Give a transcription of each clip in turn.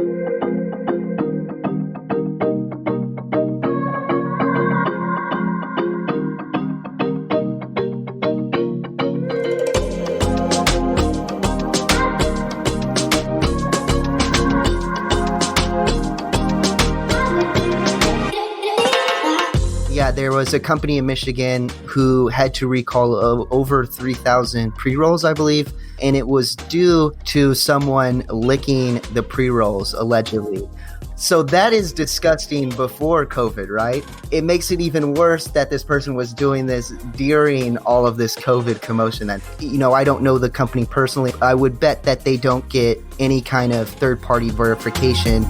Yeah, there was a company in Michigan who had to recall over 3,000 pre-rolls, I believe, and it was due to someone licking the pre-rolls, allegedly. So that is disgusting before COVID, right? It makes it even worse that this person was doing this during all of this COVID commotion. That, I don't know the company personally. I would bet that they don't get any kind of third-party verification.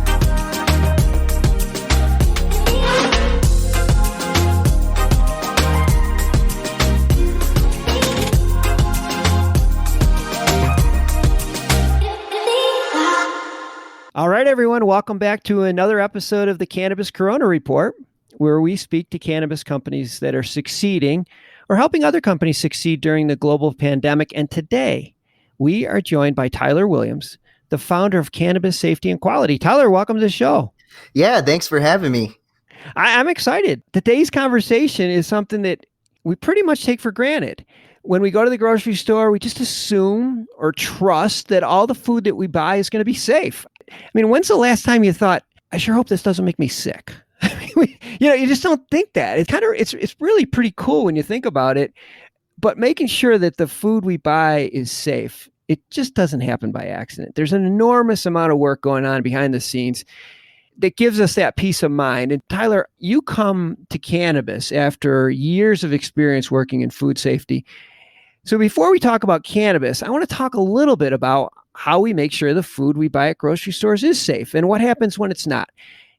All right, everyone, welcome back to another episode of the Cannabis Corona Report, where we speak to cannabis companies that are succeeding or helping other companies succeed during the global pandemic. And today, we are joined by Tyler Williams, the founder of Cannabis-Safety and Quality. Tyler, welcome to the show. Yeah, thanks for having me. I'm excited. Today's conversation is something that we pretty much take for granted. When we go to the grocery store, we just assume or trust that all the food that we buy is going to be safe. I mean, when's the last time you thought, I sure hope this doesn't make me sick? You just don't think that. It's really pretty cool when you think about it. But making sure that the food we buy is safe, it just doesn't happen by accident. There's an enormous amount of work going on behind the scenes that gives us that peace of mind. And Tyler, you come to cannabis after years of experience working in food safety. So before we talk about cannabis, I want to talk a little bit about how we make sure the food we buy at grocery stores is safe and what happens when it's not.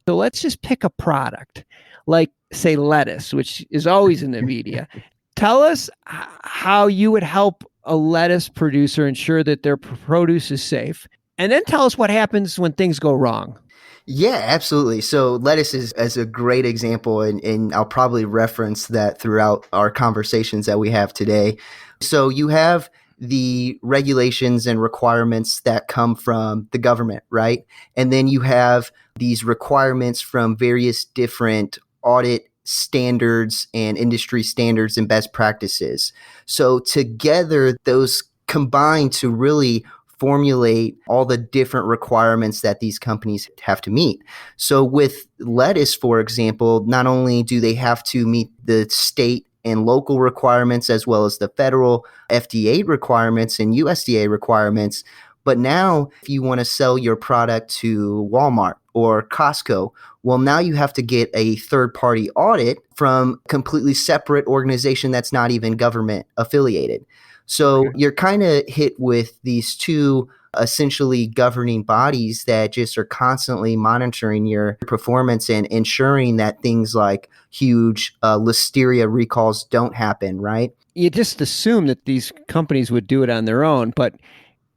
So let's just pick a product like, say, lettuce, which is always in the media. Tell us how you would help a lettuce producer ensure that their produce is safe. And then tell us what happens when things go wrong. Yeah, absolutely. So lettuce is a great example, and I'll probably reference that throughout our conversations that we have today. So you have the regulations and requirements that come from the government, right? And then you have these requirements from various different audit standards and industry standards and best practices. So together, those combine to really formulate all the different requirements that these companies have to meet. So with lettuce, for example, not only do they have to meet the state and local requirements as well as the federal FDA requirements and USDA requirements, but now if you want to sell your product to Walmart or Costco, well, now you have to get a third-party audit from a completely separate organization that's not even government affiliated. So you're kind of hit with these two essentially governing bodies that just are constantly monitoring your performance and ensuring that things like huge listeria recalls don't happen, right? You just assume that these companies would do it on their own, but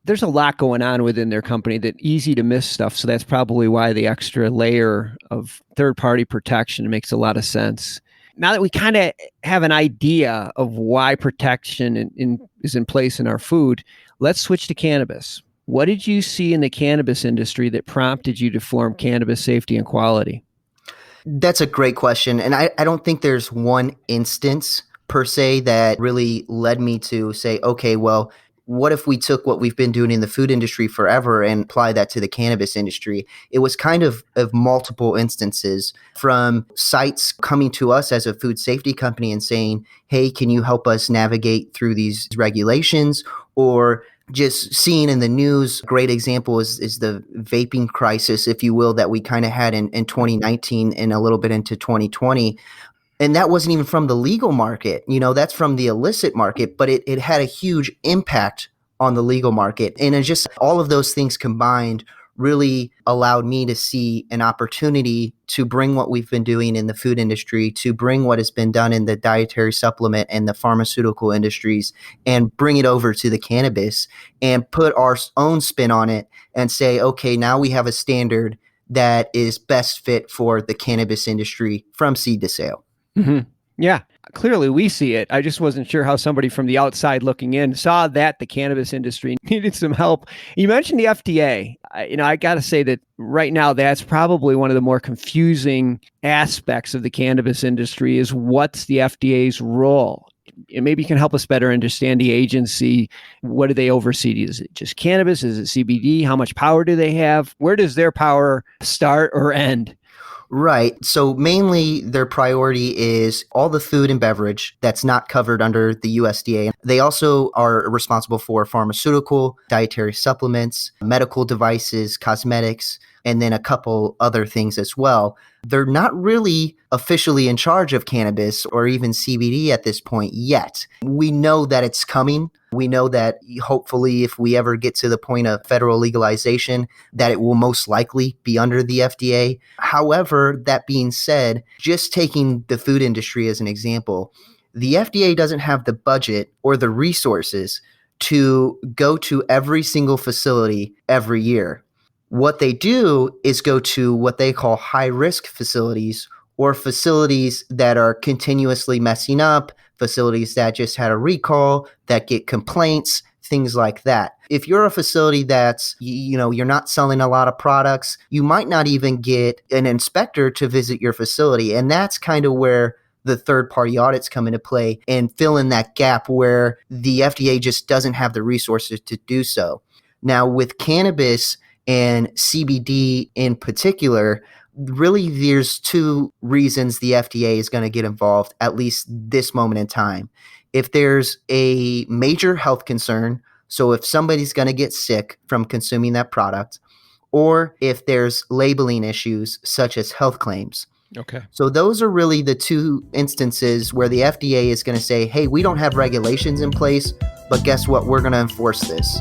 there's a lot going on within their company that's easy to miss stuff. So that's probably why the extra layer of third-party protection makes a lot of sense. Now that we kind of have an idea of why protection is in place in our food, let's switch to cannabis. What did you see in the cannabis industry that prompted you to form Cannabis-Safety and Quality? That's a great question. And I don't think there's one instance per se that really led me to say, okay, well, what if we took what we've been doing in the food industry forever and apply that to the cannabis industry? It was kind of multiple instances, from sites coming to us as a food safety company and saying, hey, can you help us navigate through these regulations? Or just seeing in the news, great example is the vaping crisis, if you will, that we kind of had in 2019 and a little bit into 2020. And that wasn't even from the legal market, that's from the illicit market, but it had a huge impact on the legal market. And it's just all of those things combined really allowed me to see an opportunity to bring what we've been doing in the food industry, to bring what has been done in the dietary supplement and the pharmaceutical industries, and bring it over to the cannabis and put our own spin on it and say, okay, now we have a standard that is best fit for the cannabis industry from seed to sale. Mm-hmm. Yeah. clearly we see it. I just wasn't sure how somebody from the outside looking in saw that the cannabis industry needed some help. You mentioned the FDA. I got to say that right now, that's probably one of the more confusing aspects of the cannabis industry is what's the FDA's role? And maybe you can help us better understand the agency. What do they oversee? Is it just cannabis? Is it CBD? How much power do they have? Where does their power start or end? Right. So mainly their priority is all the food and beverage that's not covered under the USDA. They also are responsible for pharmaceutical, dietary supplements, medical devices, cosmetics, and then a couple other things as well. They're not really officially in charge of cannabis or even CBD at this point yet. We know that it's coming. We know that hopefully if we ever get to the point of federal legalization, that it will most likely be under the FDA. However, that being said, just taking the food industry as an example, the FDA doesn't have the budget or the resources to go to every single facility every year. What they do is go to what they call high-risk facilities or facilities that are continuously messing up, facilities that just had a recall, that get complaints, things like that. If you're a facility that's, you're not selling a lot of products, you might not even get an inspector to visit your facility. And that's kind of where the third-party audits come into play and fill in that gap where the FDA just doesn't have the resources to do so. Now, with cannabis and CBD in particular, really there's two reasons the FDA is going to get involved, at least this moment in time. If there's a major health concern, so if somebody's going to get sick from consuming that product, or if there's labeling issues such as health claims. Okay. So those are really the two instances where the FDA is going to say, hey, we don't have regulations in place, but guess what? We're going to enforce this.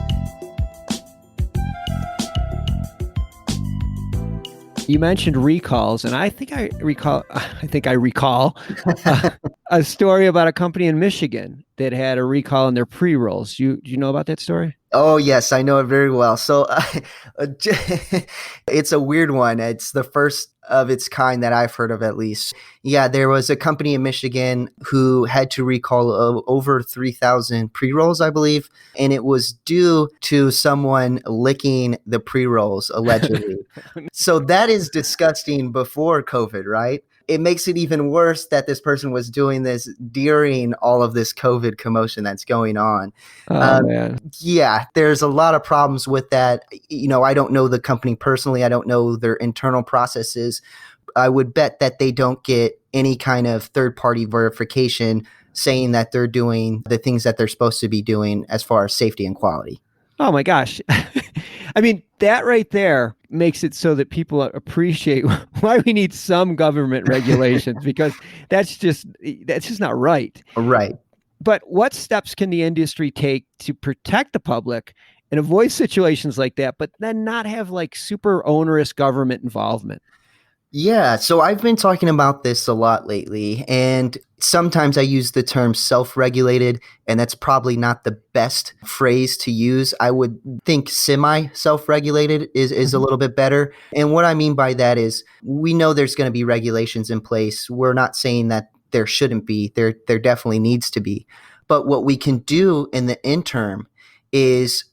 You mentioned recalls, and I think I recall a story about a company in Michigan that had a recall in their pre-rolls. Do you know about that story? Oh, yes, I know it very well. So it's a weird one. It's the first of its kind that I've heard of, at least. Yeah, there was a company in Michigan who had to recall over 3,000 pre-rolls, I believe. And it was due to someone licking the pre-rolls, allegedly. So that is disgusting before COVID, right? It makes it even worse that this person was doing this during all of this COVID commotion that's going on. Oh, man. Yeah, there's a lot of problems with that. I don't know the company personally. I don't know their internal processes. I would bet that they don't get any kind of third-party verification saying that they're doing the things that they're supposed to be doing as far as safety and quality. Oh, my gosh. I mean, that right there makes it so that people appreciate why we need some government regulations, because that's just not right. Right. But what steps can the industry take to protect the public and avoid situations like that, but then not have like super onerous government involvement? Yeah, so I've been talking about this a lot lately, and sometimes I use the term self-regulated, and that's probably not the best phrase to use. I would think semi-self-regulated is a little bit better. And what I mean by that is we know there's going to be regulations in place. We're not saying that there shouldn't be. There definitely needs to be. But what we can do in the interim is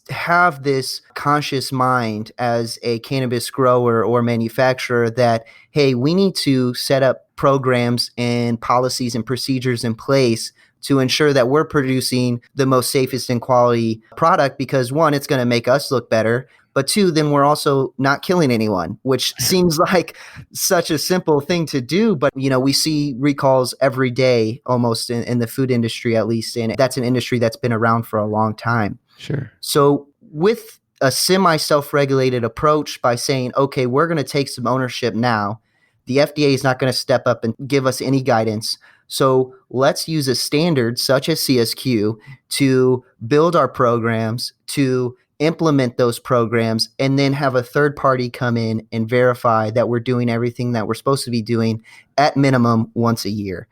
have this conscious mind as a cannabis grower or manufacturer that, hey, we need to set up programs and policies and procedures in place to ensure that we're producing the most safest and quality product, because one, it's going to make us look better, but two, then we're also not killing anyone, which seems like such a simple thing to do. But, we see recalls every day almost in the food industry, at least. And that's an industry that's been around for a long time. Sure. So with a semi-self-regulated approach, by saying, okay, we're going to take some ownership now, the FDA is not going to step up and give us any guidance. So let's use a standard such as CSQ to build our programs, to implement those programs, and then have a third party come in and verify that we're doing everything that we're supposed to be doing at minimum once a year.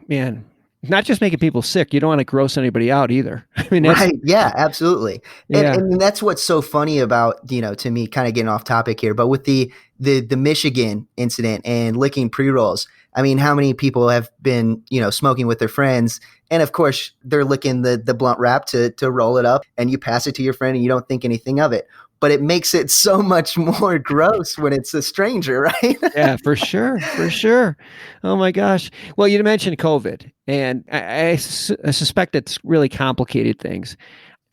Man, Not just making people sick. You don't want to gross anybody out either. I mean, that's Right. Yeah, absolutely. yeah, And that's what's so funny about, to me, kind of getting off topic here, but with the Michigan incident and licking pre-rolls, I mean, how many people have been, smoking with their friends, and of course they're licking the blunt wrap to roll it up, and you pass it to your friend and you don't think anything of it. But it makes it so much more gross when it's a stranger, right? yeah, for sure, for sure. Oh my gosh. Well, you mentioned COVID, and I suspect it's really complicated things.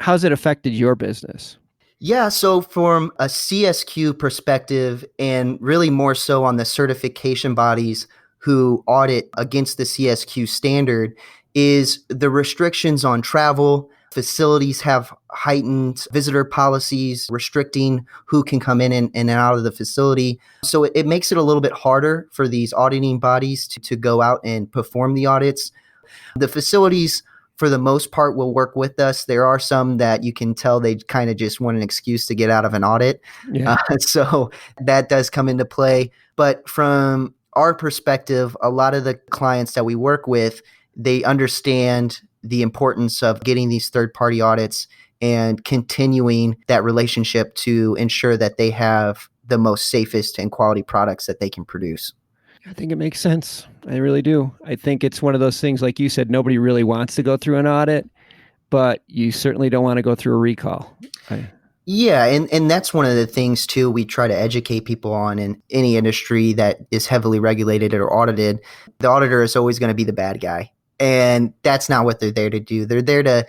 How's it affected your business? Yeah, so from a CSQ perspective, and really more so on the certification bodies who audit against the CSQ standard, is the restrictions on travel. Facilities have heightened visitor policies restricting who can come in and out of the facility. So it makes it a little bit harder for these auditing bodies to go out and perform the audits. The facilities, for the most part, will work with us. There are some that you can tell they kind of just want an excuse to get out of an audit. Yeah. So that does come into play. But from our perspective, a lot of the clients that we work with, they understand the importance of getting these third-party audits and continuing that relationship to ensure that they have the most safest and quality products that they can produce. I think it makes sense. I really do. I think it's one of those things, like you said, nobody really wants to go through an audit, but you certainly don't want to go through a recall. Yeah, and that's one of the things too we try to educate people on in any industry that is heavily regulated or audited. The auditor is always going to be the bad guy. And that's not what they're there to do. They're there to,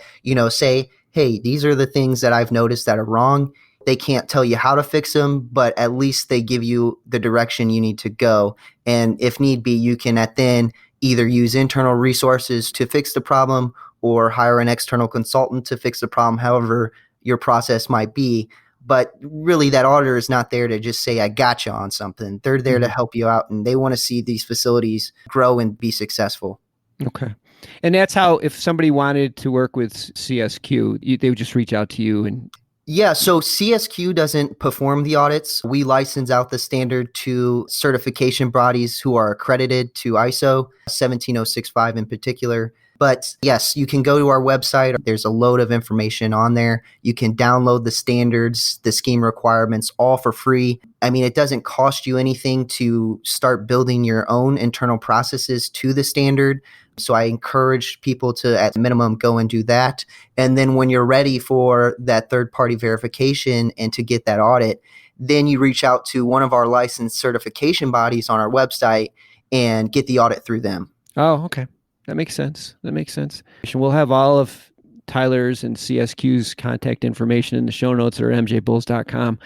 say, hey, these are the things that I've noticed that are wrong. They can't tell you how to fix them, but at least they give you the direction you need to go. And if need be, you can then either use internal resources to fix the problem or hire an external consultant to fix the problem, however your process might be. But really, that auditor is not there to just say, I got you on something. They're there to help you out, and they want to see these facilities grow and be successful. Okay. And that's how, if somebody wanted to work with CSQ, they would just reach out to you. And yeah, so CSQ doesn't perform the audits. We license out the standard to certification bodies who are accredited to ISO 17065 in particular. But yes, you can go to our website. There's a load of information on there. You can download the standards, the scheme requirements, all for free. I mean, it doesn't cost you anything to start building your own internal processes to the standard. So I encourage people to, at minimum, go and do that. And then when you're ready for that third-party verification and to get that audit, then you reach out to one of our licensed certification bodies on our website and get the audit through them. Oh, okay. That makes sense. That makes sense. We'll have all of Tyler's and CSQ's contact information in the show notes or MJBulls.com.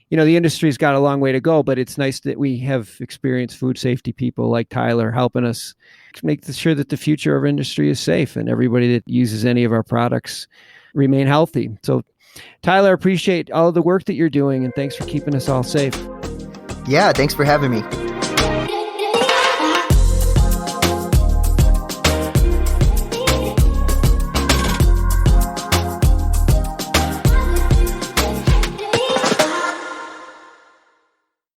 The industry's got a long way to go, but it's nice that we have experienced food safety people like Tyler helping us make sure that the future of our industry is safe and everybody that uses any of our products remain healthy. So, Tyler, appreciate all of the work that you're doing, and thanks for keeping us all safe. Yeah, thanks for having me.